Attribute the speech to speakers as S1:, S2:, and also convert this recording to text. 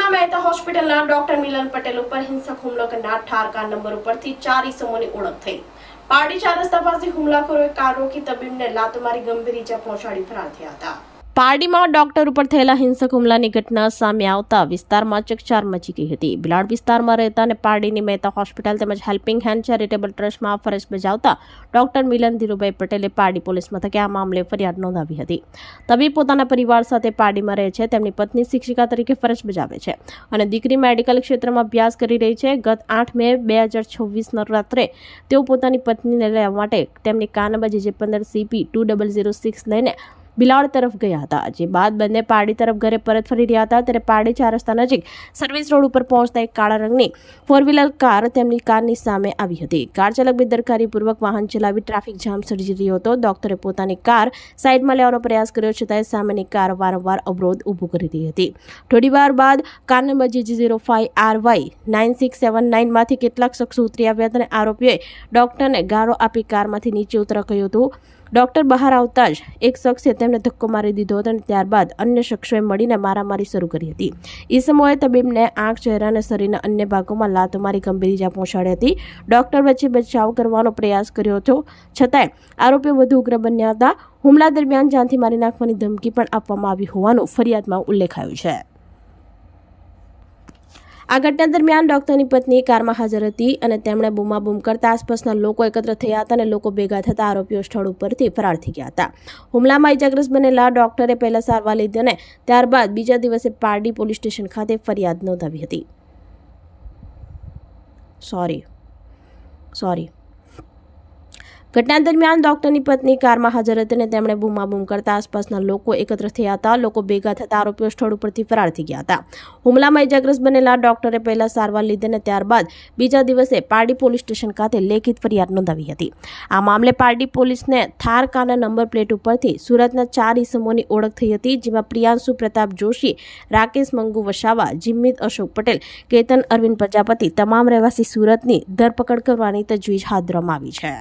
S1: હુમલા મહેતા હોસ્પિટલના ડોક્ટર મિલન પટેલ ઉપર હિંસક હુમલો કરનાર ઠારકા નંબર ઉપરથી 4 ઇસમોની ઓળખ થઈ। પારડી 4 રસ્તા પાસે હુમલાખોરોએ કાર રોકી તબીબને લાત મારી ગંભીર ઈજા પહોંચાડી ફરાર થયા હતા। પારડીમાં ડોક્ટર ઉપર થયેલા હિંસક હુમલાની ઘટના સામે આવતા વિસ્તારમાં ચકચાર મચી ગઈ હતી। બિલાડ વિસ્તારમાં રહેતા અને પારડીની મહેતા હોસ્પિટલ તેમજ હેલ્પિંગ હેન્ડ ચેરિટેબલ ટ્રસ્ટમાં ફરજ બજાવતા ડોક્ટર મિલન ધીરુભાઈ પટેલે પારડી પોલીસ મથકે આ મામલે ફરિયાદ નોંધાવી હતી। તબીબ પોતાના પરિવાર સાથે પારડીમાં રહે છે। તેમની પત્ની શિક્ષિકા તરીકે ફરજ બજાવે છે અને દીકરી મેડિકલ ક્ષેત્રમાં અભ્યાસ કરી રહી છે। ગત 8 મે 2024 રાત્રે તેઓ પોતાની પત્નીને લેવા માટે તેમની કાર નંબર JJ15 CP 2006 લઈને બિલાડ તરફ ગયા હતા। જે બાદ બંને પારડી તરફ ઘરે પરત ફરી રહ્યા હતા ત્યારે પારડી 4 રસ્તા નજીક સર્વિસ રોડ ઉપર પહોંચતા એક કાળા રંગની 4-વ્હીલર કાર તેમની કારની સામે આવી હતી। કાર ચાલક બેદરકારીપૂર્વક વાહન ચલાવી ટ્રાફિક જામ સર્જી રહ્યો હતો। ડોક્ટરે પોતાની કાર સાઈડમાં લેવાનો પ્રયાસ કર્યો છતાંય સામેની કાર વારંવાર અવરોધ ઊભો કરી રહી હતી। થોડીવાર બાદ કાર નંબર JJ05RY 9679 માંથી કેટલાક શખ્સો ઉતરી આવ્યા હતા અને આરોપીઓએ ડોક્ટરને ગાળો આપી કારમાંથી નીચે ઉતરવા કહ્યું હતું। ડોક્ટર બહાર આવતા જ એક શખ્સે તેમને ધક્કો મારી દીધો હતો અને ત્યારબાદ અન્ય શખ્સોએ મળીને મારામારી શરૂ કરી હતી। ઈસમોએ તબીબને આંખ, ચહેરા અને શરીરના અન્ય ભાગોમાં લાતો મારી ગંભીર ઈજા પહોંચાડી હતી। ડોક્ટર વચ્ચે બચાવ કરવાનો પ્રયાસ કર્યો હતો છતાંય આરોપીઓ વધુ ઉગ્ર બન્યા હતા। હુમલા દરમિયાન જાનથી મારી નાખવાની ધમકી પણ આપવામાં આવી હોવાનું ફરિયાદમાં ઉલ્લેખાયું છે। આ ઘટના દરમિયાન ડોક્ટરની પત્ની કારમાં હાજર હતી અને તેમણે બૂમાબૂમ કરતા આસપાસના લોકો એકત્ર થયા હતા અને લોકો ભેગા થતા આરોપીઓ સ્થળ ઉપરથી ફરાર થઈ ગયા હતા। હુમલામાં ઇજાગ્રસ્ત બનેલા ડોક્ટરે પહેલા સારવાર લીધી અને ત્યારબાદ બીજા દિવસે પારડી પોલીસ સ્ટેશન ખાતે ફરિયાદ નોંધાવી હતી। ઘટના દરમિયાન ડોક્ટરની પત્ની કારમાં હાજર હતી અને તેમણે બૂમાબૂમ કરતા આસપાસના લોકો એકત્ર થયા હતા। લોકો ભેગા થતા આરોપીઓ સ્થળ ઉપરથી ફરાર થઈ ગયા હતા। હુમલામાં ઇજાગ્રસ્ત બનેલા ડોક્ટરે પહેલા સારવાર લીધી અને ત્યારબાદ બીજા દિવસે પારડી પોલીસ સ્ટેશન ખાતે લેખિત ફરિયાદ નોંધાવી હતી। આ મામલે પારડી પોલીસને થાર કારના નંબર પ્લેટ ઉપરથી સુરતના 4 ઇસમોની ઓળખ થઈ હતી, જેમાં પ્રિયાંશુ પ્રતાપ જોશી, રાકેશ મંગુ વસાવા, જીમિત અશોક પટેલ, કેતન અરવિંદ પ્રજાપતિ તમામ રહેવાસી સુરતની ધરપકડ કરવાની તજવીજ હાથ ધરવામાં આવી છે।